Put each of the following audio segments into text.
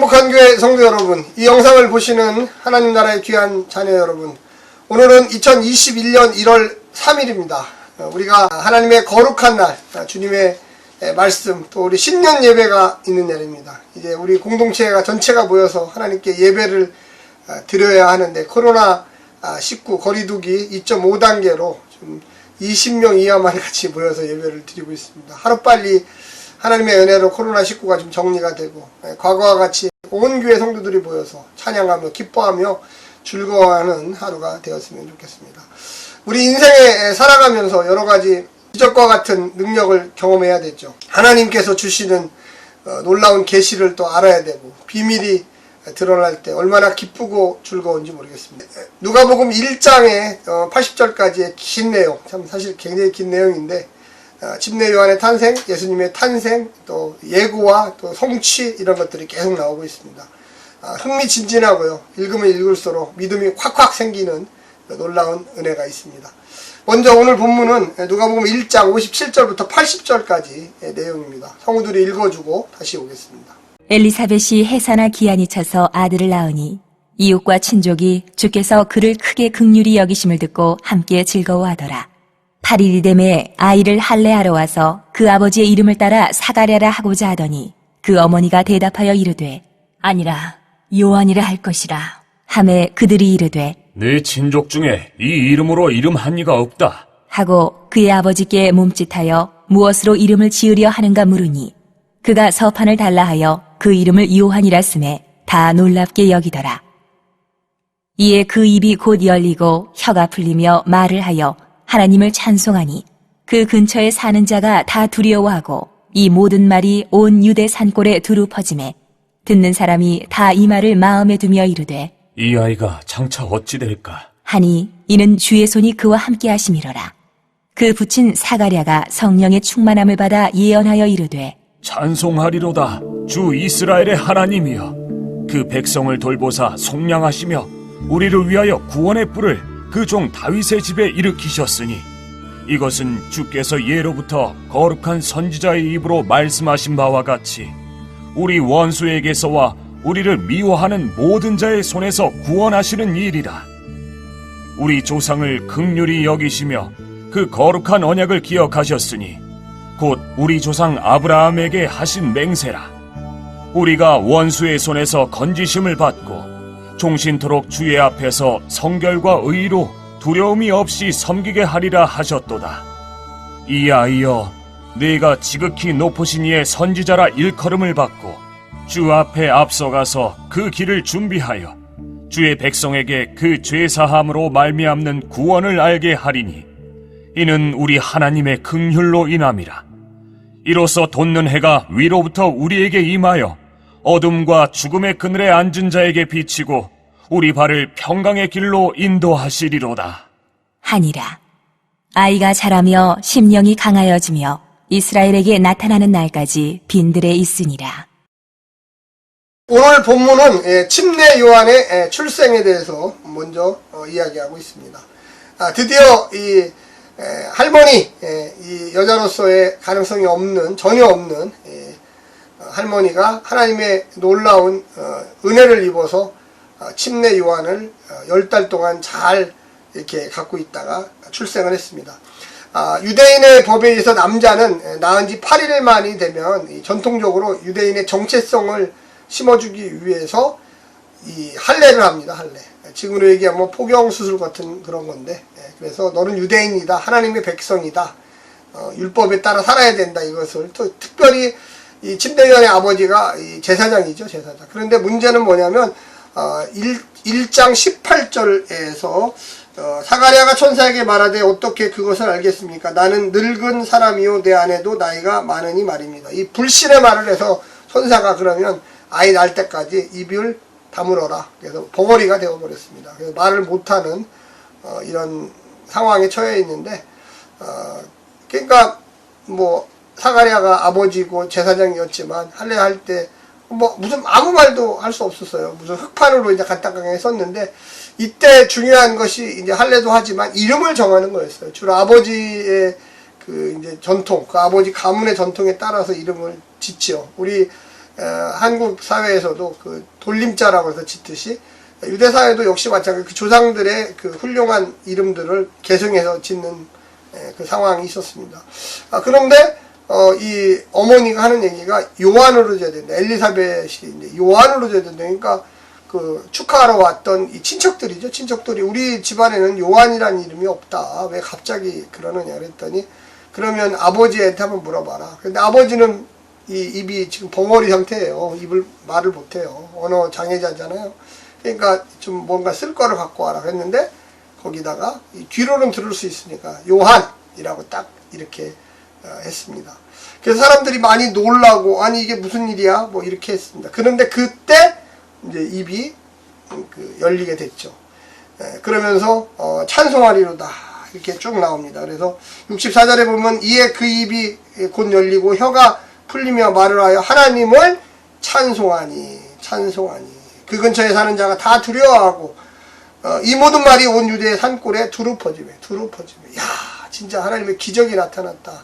행복한 교회 성도 여러분, 이 영상을 보시는 하나님 나라의 귀한 자녀 여러분, 오늘은 2021년 1월 3일입니다. 우리가 하나님의 거룩한 날, 주님의 말씀, 또 우리 신년 예배가 있는 날입니다. 이제 우리 공동체가 전체가 모여서 하나님께 예배를 드려야 하는데, 코로나19 거리두기 2.5단계로 좀 20명 이하만 같이 모여서 예배를 드리고 있습니다. 하루빨리 하나님의 은혜로 코로나19가 좀 정리가 되고, 과거와 같이 온 교회 성도들이 모여서 찬양하며 기뻐하며 즐거워하는 하루가 되었으면 좋겠습니다. 우리 인생에 살아가면서 여러 가지 기적과 같은 능력을 경험해야 되죠. 하나님께서 주시는 놀라운 계시를 또 알아야 되고, 비밀이 드러날 때 얼마나 기쁘고 즐거운지 모르겠습니다. 누가복음 1장에 80절까지의 긴 내용, 참 사실 굉장히 긴 내용인데, 침례 요한의 탄생, 예수님의 탄생, 또 예고와 또 성취, 이런 것들이 계속 나오고 있습니다. 흥미진진하고요. 읽으면 읽을수록 믿음이 콱콱 생기는 놀라운 은혜가 있습니다. 먼저 오늘 본문은 누가복음 1장 57절부터 80절까지 내용입니다. 성우들이 읽어주고 다시 오겠습니다. 엘리사벳이 해산할 기한이 차서 아들을 낳으니 이웃과 친족이 주께서 그를 크게 긍휼히 여기심을 듣고 함께 즐거워하더라. 8일이 되매 아이를 할례하러 와서 그 아버지의 이름을 따라 사가랴라 하고자 하더니 그 어머니가 대답하여 이르되 아니라 요한이라 할 것이라 하매 그들이 이르되 네 친족 중에 이 이름으로 이름한 이가 없다 하고 그의 아버지께 몸짓하여 무엇으로 이름을 지으려 하는가 물으니 그가 서판을 달라 하여 그 이름을 요한이라 쓰매 다 놀랍게 여기더라. 이에 그 입이 곧 열리고 혀가 풀리며 말을 하여 하나님을 찬송하니 그 근처에 사는 자가 다 두려워하고 이 모든 말이 온 유대 산골에 두루 퍼지매 듣는 사람이 다 이 말을 마음에 두며 이르되 이 아이가 장차 어찌 될까 하니 이는 주의 손이 그와 함께 하심이로라. 그 붙인 사가랴가 성령의 충만함을 받아 예언하여 이르되 찬송하리로다 주 이스라엘의 하나님이여 그 백성을 돌보사 속량하시며 우리를 위하여 구원의 뿔을 그 종 다윗의 집에 일으키셨으니 이것은 주께서 예로부터 거룩한 선지자의 입으로 말씀하신 바와 같이 우리 원수에게서와 우리를 미워하는 모든 자의 손에서 구원하시는 일이라. 우리 조상을 긍휼히 여기시며 그 거룩한 언약을 기억하셨으니 곧 우리 조상 아브라함에게 하신 맹세라. 우리가 원수의 손에서 건지심을 받고 종신토록 주의 앞에서 성결과 의로 두려움이 없이 섬기게 하리라 하셨도다. 이 아이여, 네가 지극히 높으신 이의 선지자라 일컬음을 받고 주 앞에 앞서가서 그 길을 준비하여 주의 백성에게 그 죄사함으로 말미암는 구원을 알게 하리니 이는 우리 하나님의 긍휼로 인함이라. 이로써 돋는 해가 위로부터 우리에게 임하여 어둠과 죽음의 그늘에 앉은 자에게 비치고 우리 발을 평강의 길로 인도하시리로다. 하니라. 아이가 자라며 심령이 강하여지며 이스라엘에게 나타나는 날까지 빈들에 있으니라. 오늘 본문은 침례 요한의 출생에 대해서 먼저 이야기하고 있습니다. 드디어 이 할머니, 이 여자로서의 가능성이 없는, 전혀 없는 할머니가 하나님의 놀라운 은혜를 입어서 침례 요한을 10달 동안 잘 이렇게 갖고 있다가 출생을 했습니다. 유대인의 법에 의해서 남자는 낳은 지 8일 만이 되면 전통적으로 유대인의 정체성을 심어주기 위해서 이 할례를 합니다. 할례. 지금으로 얘기하면 포경수술 같은 그런 건데, 그래서 너는 유대인이다, 하나님의 백성이다, 율법에 따라 살아야 된다, 이것을 또 특별히 이 침례 요한의 아버지가 이 제사장이죠, 제사장. 그런데 문제는 뭐냐면 1장 18절에서 사가랴가 천사에게 말하되 어떻게 그것을 알겠습니까? 나는 늙은 사람이요 내 아내도 나이가 많으니 말입니다. 이 불신의 말을 해서 천사가 그러면 아이 낳을 때까지 입을 다물어라. 그래서 벙어리가 되어버렸습니다. 그래서 말을 못하는 이런 상황에 처해 있는데, 그러니까 뭐 사가랴가 아버지고 제사장이었지만 할례할 때 무슨 아무 말도 할 수 없었어요. 무슨 흑판으로 이제 간단하게 썼는데, 이때 중요한 것이 이제 할례도 하지만 이름을 정하는 거였어요. 주로 아버지의 그 이제 전통, 그 아버지 가문의 전통에 따라서 이름을 짓지요. 우리 한국 사회에서도 그 돌림자라고 해서 짓듯이 유대 사회도 역시 마찬가지 그 조상들의 그 훌륭한 이름들을 계승해서 짓는 그 상황이 있었습니다. 그런데 이 어머니가 하는 얘기가 요한으로 줘야 된다. 엘리사벳이 이제 요한으로 줘야 된다. 그러니까 그 축하하러 왔던 이 친척들이죠. 친척들이 우리 집안에는 요한이라는 이름이 없다. 왜 갑자기 그러느냐 그랬더니 그러면 아버지한테 한번 물어봐라. 근데 아버지는 이 입이 지금 벙어리 상태예요. 말을 못해요. 언어 장애자잖아요. 그러니까 좀 뭔가 쓸 거를 갖고 와라 그랬는데 거기다가 뒤로는 들을 수 있으니까 요한이라고 딱 이렇게 했습니다. 그래서 사람들이 많이 놀라고 아니 이게 무슨 일이야 뭐 이렇게 했습니다. 그런데 그때 이제 입이 열리게 됐죠. 그러면서 찬송하리로다 이렇게 쭉 나옵니다. 그래서 64절에 보면 이에 그 입이 곧 열리고 혀가 풀리며 말을 하여 하나님을 찬송하니 그 근처에 사는 자가 다 두려워하고 이 모든 말이 온 유대의 산골에 두루 퍼지며 야 진짜 하나님의 기적이 나타났다.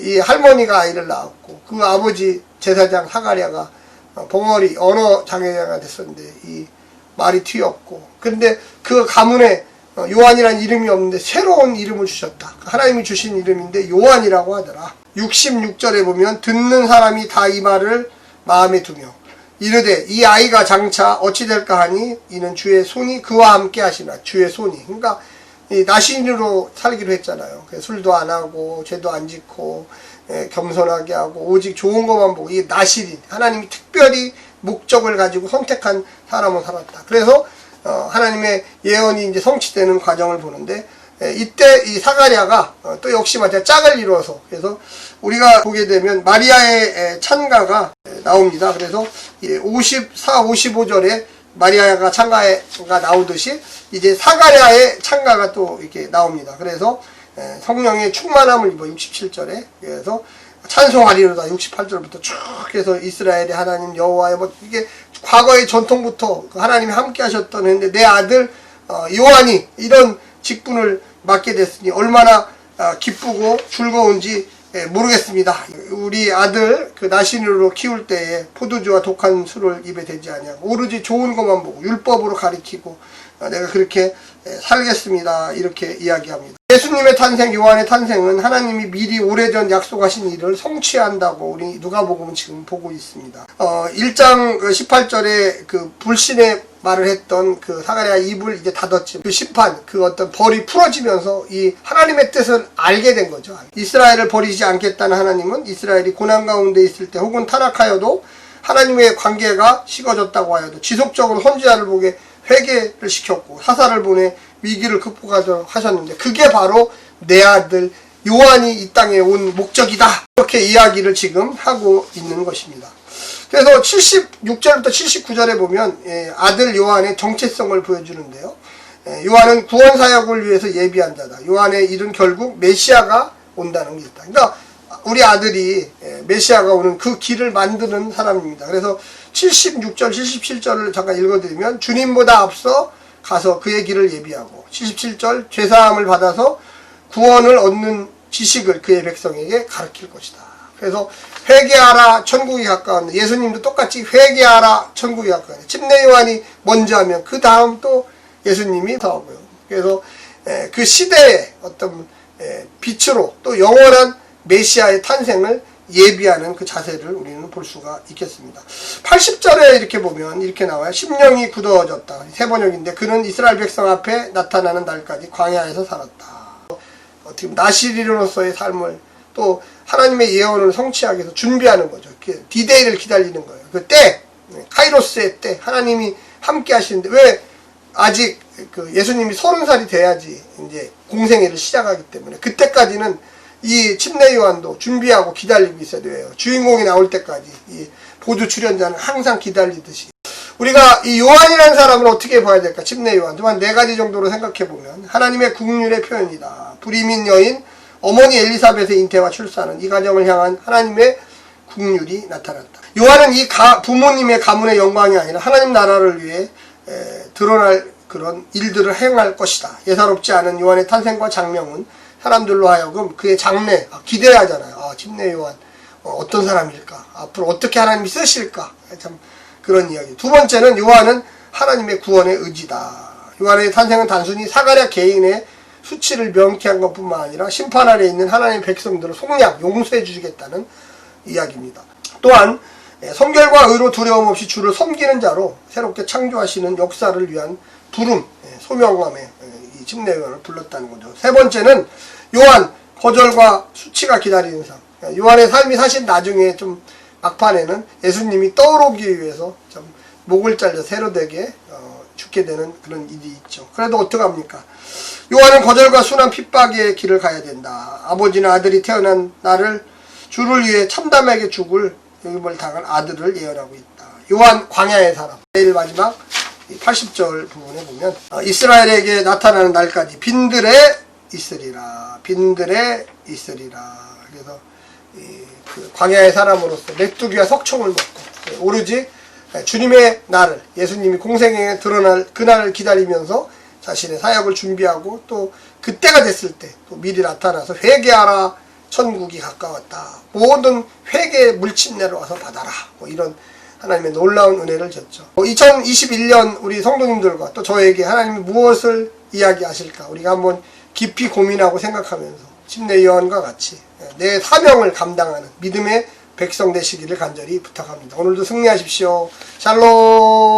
이 할머니가 아이를 낳았고 그 아버지 제사장 사가랴가 벙어리 언어 장애자가 됐었는데 이 말이 튀었고 그런데 그 가문에 요한이라는 이름이 없는데 새로운 이름을 주셨다. 하나님이 주신 이름인데 요한이라고 하더라. 66절에 보면 듣는 사람이 다 이 말을 마음에 두며 이르되 이 아이가 장차 어찌 될까 하니 이는 주의 손이 그와 함께 하시나. 주의 손이 그러니까 이 나신으로 살기로 했잖아요. 술도 안 하고 죄도 안 짓고 겸손하게 하고 오직 좋은 것만 보고 이 나신인 하나님이 특별히 목적을 가지고 선택한 사람으로 살았다. 그래서 하나님의 예언이 이제 성취되는 과정을 보는데 이때 이 사가랴가 또 역시 마찬가지 짝을 이루어서 그래서 우리가 보게 되면 마리아의 찬가가 나옵니다. 그래서 54, 55절에 마리아가 찬가가 나오듯이 이제 사가랴의 찬가가 또 이렇게 나옵니다. 그래서 성령의 충만함을 입어 67절에 그래서 찬송하리로다 68절부터 쭉 해서 이스라엘의 하나님 여호와의 뭐 이게 과거의 전통부터 하나님이 함께 하셨던 했는데 내 아들 요한이 이런 직분을 맡게 됐으니 얼마나 기쁘고 즐거운지 모르겠습니다. 우리 아들 그 나신으로 키울 때에 포도주와 독한 술을 입에 대지 아니하고 오로지 좋은 것만 보고 율법으로 가리키고 내가 그렇게 살겠습니다. 이렇게 이야기합니다. 예수님의 탄생, 요한의 탄생은 하나님이 미리 오래전 약속하신 일을 성취한다고 우리 누가복음은 지금 보고 있습니다. 1장 18절에 그 불신의 말을 했던 그 사가랴 입을 이제 닫았지. 그 심판, 그 어떤 벌이 풀어지면서 이 하나님의 뜻을 알게 된 거죠. 이스라엘을 버리지 않겠다는 하나님은 이스라엘이 고난 가운데 있을 때 혹은 타락하여도 하나님의 관계가 식어졌다고 하여도 지속적으로 선지자를 보게 회개를 시켰고 사사를 보내 위기를 극복하도록 하셨는데 그게 바로 내 아들 요한이 이 땅에 온 목적이다. 이렇게 이야기를 지금 하고 있는 것입니다. 그래서 76절부터 79절에 보면 아들 요한의 정체성을 보여주는데요. 요한은 구원 사역을 위해서 예비한 자다. 요한의 일은 결국 메시아가 온다는 게 있다. 그러니까 우리 아들이 메시아가 오는 그 길을 만드는 사람입니다. 그래서 76절, 77절을 잠깐 읽어드리면 주님보다 앞서 가서 그의 길을 예비하고 77절 죄사함을 받아서 구원을 얻는 지식을 그의 백성에게 가르칠 것이다. 그래서 회개하라 천국이 가까웠네. 예수님도 똑같이 회개하라 천국이 가까웠네. 침례 요한이 먼저 하면 그 다음 또 예수님이 더 하고요. 그래서 그 시대의 어떤 빛으로 또 영원한 메시아의 탄생을 예비하는 그 자세를 우리는 볼 수가 있겠습니다. 80절에 이렇게 보면 이렇게 나와요. 심령이 굳어졌다. 세 번역인데 그는 이스라엘 백성 앞에 나타나는 날까지 광야에서 살았다. 어떻게 보면 나시리로서의 삶을 또 하나님의 예언을 성취하기 위해서 준비하는 거죠. 디데이를 기다리는 거예요. 그 때, 카이로스의 때 하나님이 함께 하시는데 왜 아직 그 예수님이 30살이 돼야지 이제 공생애를 시작하기 때문에 그때까지는 이 침례 요한도 준비하고 기다리고 있어야 돼요. 주인공이 나올 때까지 이 보조 출연자는 항상 기다리듯이 우리가 이 요한이라는 사람을 어떻게 봐야 될까? 침례 요한 한 4가지 정도로 생각해 보면 하나님의 국률의 표현이다. 불임인 여인 어머니 엘리사벳의 잉태와 출산은 이 가정을 향한 하나님의 국률이 나타났다. 요한은 이 부모님의 가문의 영광이 아니라 하나님 나라를 위해 드러날 그런 일들을 행할 것이다. 예사롭지 않은 요한의 탄생과 장명은 사람들로 하여금 그의 장래 기대하잖아요. 침례 요한 어떤 사람일까? 앞으로 어떻게 하나님이 쓰실까? 참 그런 이야기. 두 번째는 요한은 하나님의 구원의 의지다. 요한의 탄생은 단순히 사가랴 개인의 수치를 명쾌한 것뿐만 아니라 심판 아래 있는 하나님의 백성들을 속량, 용서해 주시겠다는 이야기입니다. 또한 성결과 의로 두려움 없이 주를 섬기는 자로 새롭게 창조하시는 역사를 위한 부름, 소명함에 이 침례요한을 불렀다는 거죠. 세 번째는 요한, 거절과 수치가 기다리는 삶. 요한의 삶이 사실 나중에 좀 막판에는 예수님이 떠오르기 위해서 좀 목을 잘려 헤로데게 죽게 되는 그런 일이 있죠. 그래도 어떡합니까? 요한은 거절과 순한 핍박의 길을 가야 된다. 아버지나 아들이 태어난 나를 주를 위해 참담하게 죽을 욕을 당할 아들을 예언하고 있다. 요한 광야의 사람. 내일 마지막 80절 부분에 보면 이스라엘에게 나타나는 날까지 빈들에 있으리라. 빈들에 있으리라. 그래서 그 광야의 사람으로서 메뚜기와 석청을 먹고 오로지 주님의 날을, 예수님이 공생에 드러날 그날을 기다리면서 자신의 사역을 준비하고 또 그때가 됐을 때 또 미리 나타나서 회개하라, 천국이 가까웠다, 모든 회개의 물침내로 와서 받아라, 뭐 이런 하나님의 놀라운 은혜를 줬죠. 2021년 우리 성도님들과 또 저에게 하나님이 무엇을 이야기하실까 우리가 한번 깊이 고민하고 생각하면서 침례 요한과 같이 내 사명을 감당하는 믿음의 백성 되시기를 간절히 부탁합니다. 오늘도 승리하십시오. 샬롬.